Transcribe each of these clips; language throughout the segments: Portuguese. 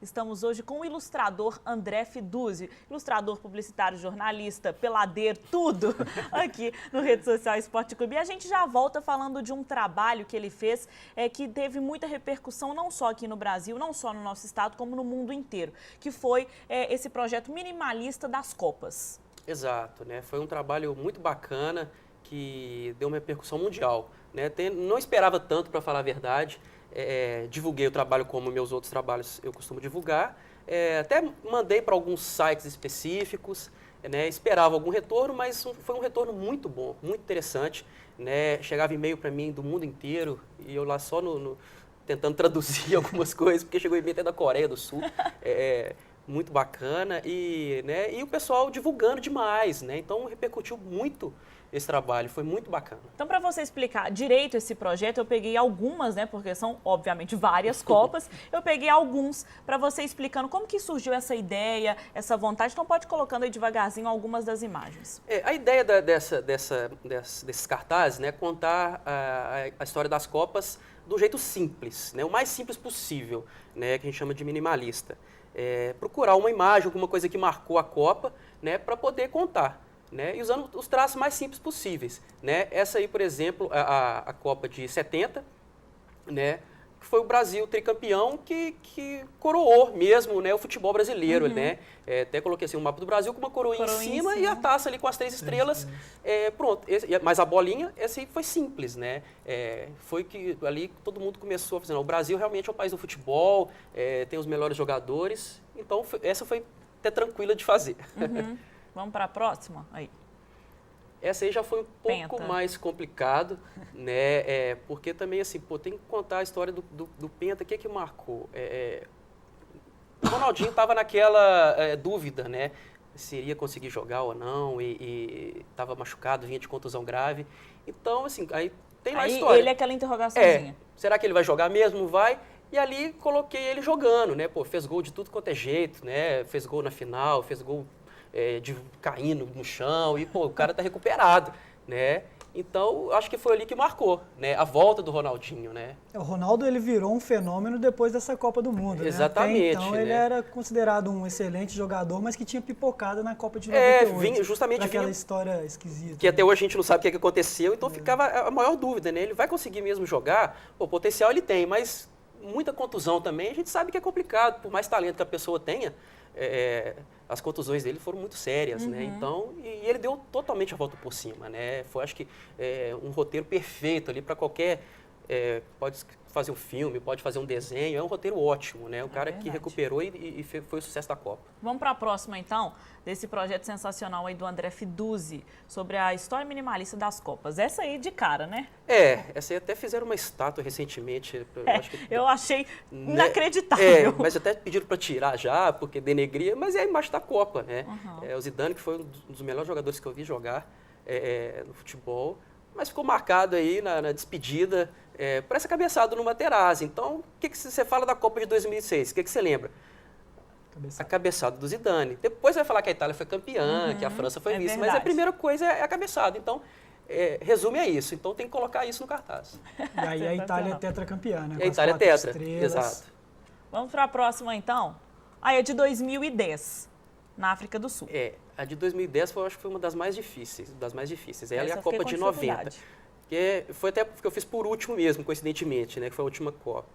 Estamos hoje com o ilustrador André Fiduzzi, ilustrador, publicitário, jornalista, peladeiro, tudo aqui no Rede Social Esporte Clube. E a gente já volta falando de um trabalho que ele fez que teve muita repercussão não só aqui no Brasil, não só no nosso estado, como no mundo inteiro, que foi esse projeto minimalista das Copas. Exato, né? Foi um trabalho muito bacana que deu uma repercussão mundial, né? Não esperava tanto, para falar a verdade. Divulguei o trabalho como meus outros trabalhos eu costumo divulgar. Até mandei para alguns sites específicos, né? Esperava algum retorno, mas foi um retorno muito bom, muito interessante, né? Chegava e-mail para mim do mundo inteiro e eu lá só tentando traduzir algumas coisas, porque chegou e-mail até da Coreia do Sul. Muito bacana e o pessoal divulgando demais, né? Então repercutiu muito esse trabalho, foi muito bacana. Então, para você explicar direito esse projeto, eu peguei algumas, né, porque são, obviamente, várias Copas, eu peguei alguns para você explicando como que surgiu essa ideia, essa vontade, então pode ir colocando aí devagarzinho algumas das imagens. A ideia desses cartazes, né, é contar a história das Copas do jeito simples, né, o mais simples possível, né, que a gente chama de minimalista. Procurar uma imagem, alguma coisa que marcou a Copa, né, para poder contar. Né, e usando os traços mais simples possíveis. Né? Essa aí, por exemplo, a Copa de 70, né, que foi o Brasil tricampeão que coroou mesmo, né, o futebol brasileiro. Uhum. Né? Até coloquei assim, um mapa do Brasil com uma coroinha em cima e a taça ali com as 3 estrelas. Pronto, mas a bolinha, essa aí foi simples. Né? Foi que ali todo mundo começou a fazer, não, o Brasil realmente é o país do futebol, tem os melhores jogadores, então essa foi até tranquila de fazer. Uhum. Vamos para a próxima? Aí. Essa aí já foi um pouco mais complicado, né? Porque também, assim, tem que contar a história do Penta, o que marcou? O Ronaldinho estava naquela dúvida, né? Se iria conseguir jogar ou não, e estava machucado, vinha de contusão grave. Então, assim, aí tem lá a história. Ele é aquela interrogaçãozinha. Será que ele vai jogar mesmo? Vai. E ali coloquei ele jogando, né? Fez gol de tudo quanto é jeito, né? Fez gol na final, fez gol caindo no chão e, o cara tá recuperado, né? Então, acho que foi ali que marcou, né? A volta do Ronaldinho, né? O Ronaldo, ele virou um fenômeno depois dessa Copa do Mundo, Exatamente. Né? Até então, ele era considerado um excelente jogador, mas que tinha pipocado na Copa de 98. Justamente aquela história esquisita. Que até hoje a gente não sabe o que aconteceu, então ficava a maior dúvida, né? Ele vai conseguir mesmo jogar? O potencial ele tem, mas muita contusão também, a gente sabe que é complicado, por mais talento que a pessoa tenha, as contusões dele foram muito sérias, né? Então, e ele deu totalmente a volta por cima, né? Foi, acho que, um roteiro perfeito ali para qualquer... pode fazer um filme, pode fazer um desenho, é um roteiro ótimo, né? O cara que recuperou e foi o sucesso da Copa. Vamos para a próxima, então, desse projeto sensacional aí do André Fiduzzi, sobre a história minimalista das Copas. Essa aí de cara, né? Essa aí até fizeram uma estátua recentemente. Eu achei inacreditável. Mas até pediram para tirar já, porque denegria, mas é a imagem da Copa, né? O Zidane, que foi um dos melhores jogadores que eu vi jogar no futebol, mas ficou marcado aí na despedida por essa cabeçada no Materazzi. Então, o que você fala da Copa de 2006? O que você lembra? A cabeçada do Zidane. Depois vai falar que a Itália foi campeã, que a França foi vice, mas a primeira coisa é a cabeçada. Então, resume a isso. Então, tem que colocar isso no cartaz. E aí a Itália é tetracampeã, né? E a Itália é tetra, exato. Vamos para a próxima, então? Aí é de 2010, na África do Sul. A de 2010 acho que foi uma das mais difíceis. Ela é a Copa de 90. Foi até porque eu fiz por último mesmo, coincidentemente, né? Que foi a última Copa.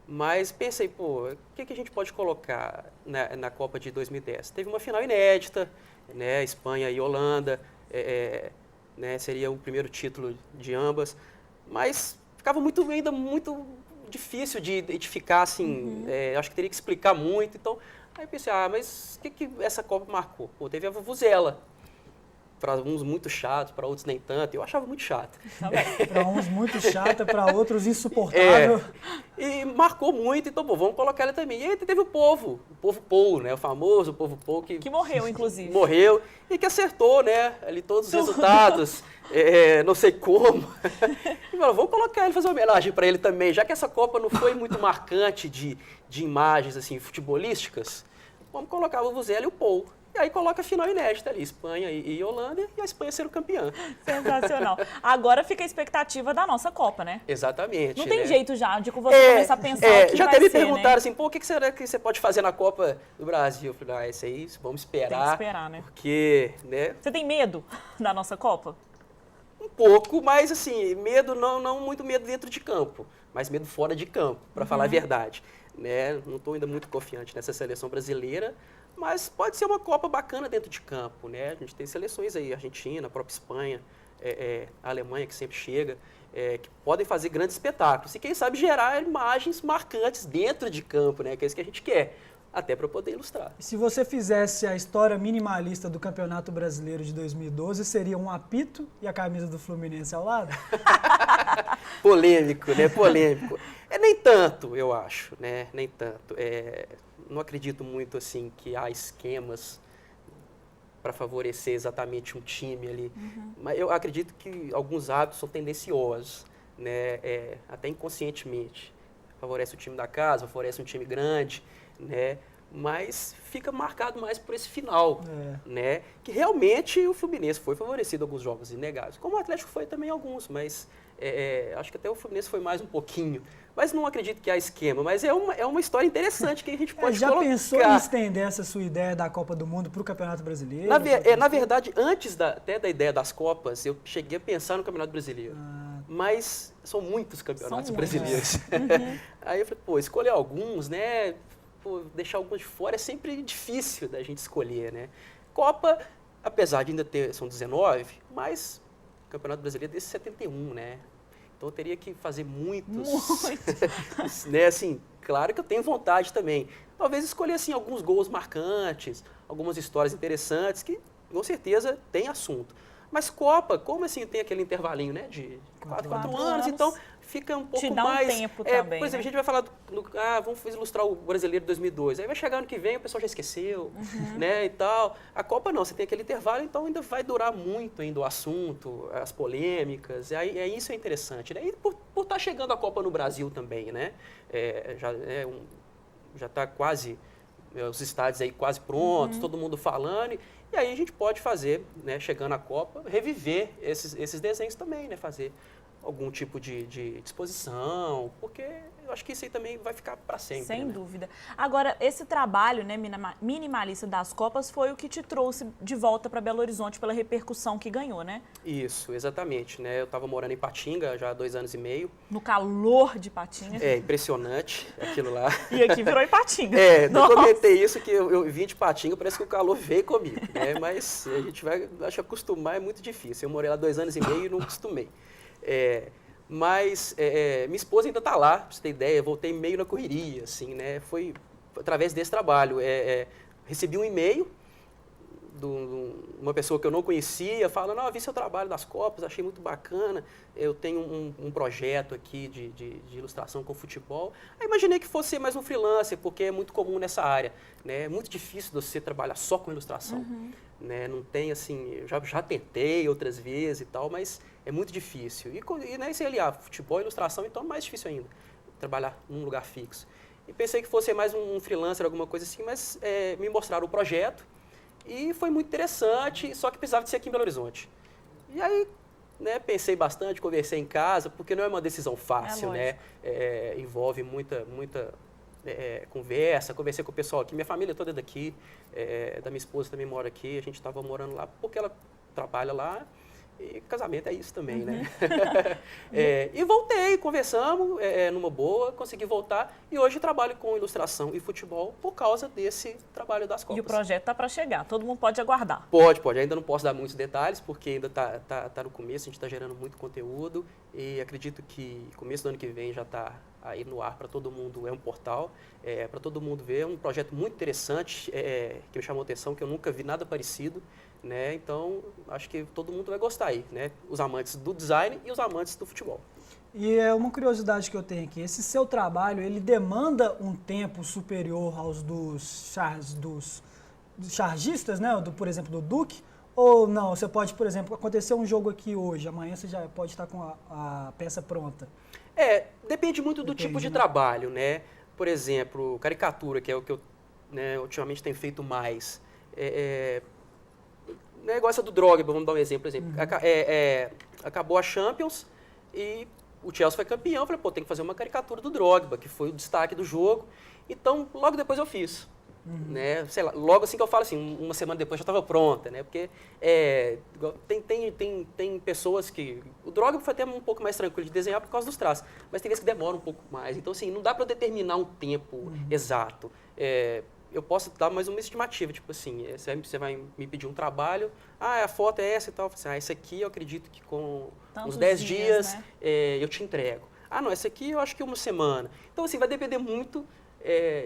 Mas pensei, o que a gente pode colocar na Copa de 2010? Teve uma final inédita, né? Espanha e Holanda, né? Seria o primeiro título de ambas. Mas ficava ainda muito difícil de identificar, assim, acho que teria que explicar muito. Então, aí pensei, mas o que essa Copa marcou? Teve a Vuvuzela. Para uns muito chato, para outros nem tanto. Eu achava muito chato. Para uns muito chata, para outros insuportável. E marcou muito, então vamos colocar ela também. E aí teve o povo Pou, né? O famoso povo Pou que morreu, inclusive. Morreu e que acertou, né? Ali todos os resultados, não sei como. E falou, vamos colocar ele, fazer uma homenagem para ele também, já que essa Copa não foi muito marcante de imagens assim futebolísticas. Vamos colocar o Vuvuzela e o Pou. E aí coloca a final inédita ali, Espanha e Holanda, e a Espanha sendo campeã. Sensacional. Agora fica a expectativa da nossa Copa, né? Exatamente. Não tem jeito já de você começar a pensar o que já vai até me ser, perguntaram né? assim, pô, o que será que você pode fazer na Copa do Brasil? Eu falei, isso aí, vamos esperar. Tem que esperar, né? Porque, né? Você tem medo da nossa Copa? Um pouco, mas assim, medo, não muito medo dentro de campo, mas medo fora de campo, para falar a verdade. Né? Não estou ainda muito confiante nessa seleção brasileira, mas pode ser uma Copa bacana dentro de campo, né? A gente tem seleções aí, Argentina, a própria Espanha, a Alemanha que sempre chega, que podem fazer grandes espetáculos e quem sabe gerar imagens marcantes dentro de campo, né? Que é isso que a gente quer, até para poder ilustrar. Se você fizesse a história minimalista do Campeonato Brasileiro de 2012, seria um apito e a camisa do Fluminense ao lado? Polêmico, né? Polêmico. Nem tanto, eu acho, né? Nem tanto. Não acredito muito assim que há esquemas para favorecer exatamente um time ali. Mas eu acredito que alguns hábitos são tendenciosos, né? Até inconscientemente. Favorece o time da casa, favorece um time grande, né? Mas fica marcado mais por esse final, né? Que realmente o Fluminense foi favorecido em alguns jogos inegáveis, como o Atlético foi também alguns, mas acho que até o Fluminense foi mais um pouquinho. Mas não acredito que há esquema, mas é uma história interessante que a gente pode já colocar. Pensou em estender essa sua ideia da Copa do Mundo para o Campeonato Brasileiro? Na verdade, antes até da ideia das Copas, eu cheguei a pensar no Campeonato Brasileiro. Mas são muitos campeonatos brasileiros. Aí eu falei, pô, escolher alguns, né? Pô, deixar alguns de fora é sempre difícil da gente escolher, né? Copa, apesar de ainda são 19, mas o Campeonato Brasileiro é desde 71, né? Então eu teria que fazer muitos. Né? Assim, claro que eu tenho vontade também. Talvez escolher assim, alguns gols marcantes, algumas histórias interessantes, que com certeza tem assunto. Mas Copa, como assim tem aquele intervalinho, né? De 4 anos, então fica um pouco te dá mais. Um tempo também, por exemplo, a gente vai falar vamos ilustrar o Brasileiro de 2002. Aí vai chegar ano que vem, o pessoal já esqueceu, né? E tal. A Copa não, você tem aquele intervalo, então ainda vai durar muito ainda o assunto, as polêmicas. E aí isso é interessante, né? E por estar chegando a Copa no Brasil também, né? Já está quase, os estádios aí quase prontos, todo mundo falando. E aí a gente pode fazer, né, chegando à Copa, reviver esses desenhos também, né? Fazer algum tipo de exposição, porque eu acho que isso aí também vai ficar para sempre. Sem né? dúvida. Agora, esse trabalho, né, minimalista das Copas foi o que te trouxe de volta para Belo Horizonte pela repercussão que ganhou, né? Isso, exatamente. Né? Eu estava morando em Patinga já há 2 anos e meio. No calor de Patinga. Impressionante aquilo lá. E aqui virou em Patinga. Eu comentei isso, que eu vim de Patinga, parece que o calor veio comigo, né? Mas a gente vai, acho que acostumar é muito difícil. Eu morei lá 2 anos e meio e não acostumei. Mas minha esposa ainda está lá, pra você ter ideia, eu voltei meio na correria, assim, né? Foi através desse trabalho. Recebi um e-mail de uma pessoa que eu não conhecia, falando, vi seu trabalho das Copas, achei muito bacana, eu tenho um projeto aqui de ilustração com futebol. Aí imaginei que fosse mais um freelancer, porque é muito comum nessa área, né? É muito difícil você trabalhar só com ilustração. Né? Não tem, assim, eu já tentei outras vezes e tal, mas é muito difícil. E né, se aliar futebol e ilustração, então é mais difícil ainda, trabalhar num lugar fixo. E pensei que fosse mais um freelancer, alguma coisa assim, mas me mostraram o projeto e foi muito interessante, só que precisava de ser aqui em Belo Horizonte. E aí, né, pensei bastante, conversei em casa, porque não é uma decisão fácil, né? Envolve muita conversa, conversei com o pessoal aqui, minha família toda é daqui, da minha esposa também mora aqui, a gente estava morando lá porque ela trabalha lá, e casamento é isso também, né? E voltei, conversamos numa boa, consegui voltar e hoje trabalho com ilustração e futebol por causa desse trabalho das Copas. E o projeto está para chegar, todo mundo pode aguardar. Pode, ainda não posso dar muitos detalhes porque ainda tá no começo, a gente está gerando muito conteúdo e acredito que começo do ano que vem já está aí no ar para todo mundo, é um portal, para todo mundo ver, é um projeto muito interessante que me chamou a atenção, que eu nunca vi nada parecido. Né? Então, acho que todo mundo vai gostar aí, né? Os amantes do design e os amantes do futebol. E é uma curiosidade que eu tenho aqui, esse seu trabalho, ele demanda um tempo superior aos dos chargistas, né? Por exemplo, do Duque? Ou não, você pode, por exemplo, acontecer um jogo aqui hoje, amanhã você já pode estar com a peça pronta? Depende muito do tipo de trabalho, né? Por exemplo, caricatura, que é o que eu ultimamente tenho feito mais. negócio do Drogba, vamos dar um exemplo. Acabou a Champions e o Chelsea foi campeão. Eu falei, pô, tem que fazer uma caricatura do Drogba, que foi o destaque do jogo. Então, logo depois eu fiz. Né? Sei lá, logo assim que eu falo assim, uma semana depois já estava pronta, né? Porque tem pessoas que... O Drogba foi até um pouco mais tranquilo de desenhar por causa dos traços, mas tem vezes que demora um pouco mais. Então, assim, não dá para determinar um tempo exato. Eu posso dar mais uma estimativa, tipo assim, você vai me pedir um trabalho, a foto é essa e tal, assim, esse aqui eu acredito que com uns 10 dias né? Eu te entrego. Não, esse aqui eu acho que uma semana. Então, assim, vai depender muito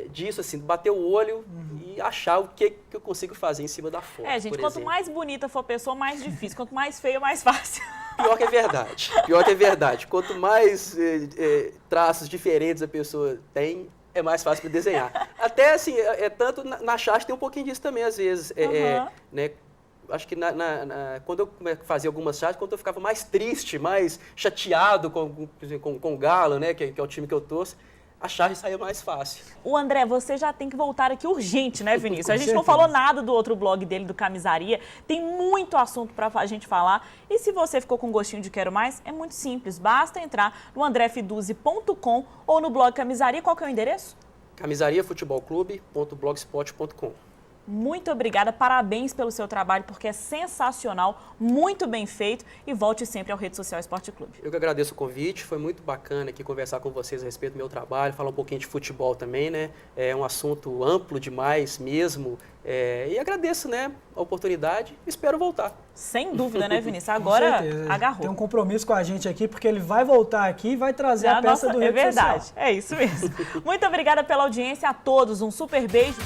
disso, assim, bater o olho e achar o que eu consigo fazer em cima da foto. Gente, quanto mais bonita for a pessoa, mais difícil. Quanto mais feio, mais fácil. Pior que é verdade. Quanto mais traços diferentes a pessoa tem, é mais fácil para desenhar. Até assim, tanto na charge tem um pouquinho disso também, às vezes. Né? Acho que quando eu fazia algumas charges, quando eu ficava mais triste, mais chateado com o Galo, né? Que é o time que eu torço, a charge saía mais fácil. O André, você já tem que voltar aqui urgente, né, Vinícius? A gente não falou nada do outro blog dele, do Camisaria. Tem muito assunto pra gente falar. E se você ficou com gostinho de quero mais, é muito simples. Basta entrar no andrefiduzzi.com ou no blog Camisaria. Qual que é o endereço? camisariafutebolclube.blogspot.com. Muito obrigada, parabéns pelo seu trabalho, porque é sensacional, muito bem feito, e volte sempre ao Rede Social Esporte Clube. Eu que agradeço o convite, foi muito bacana aqui conversar com vocês a respeito do meu trabalho, falar um pouquinho de futebol também, né? É um assunto amplo demais mesmo, e agradeço, né, a oportunidade, espero voltar. Sem dúvida, né, Vinícius? Agora agarrou. Tem um compromisso com a gente aqui, porque ele vai voltar aqui e vai trazer a peça do Rede Social. É verdade, é isso mesmo. Muito obrigada pela audiência a todos, um super beijo.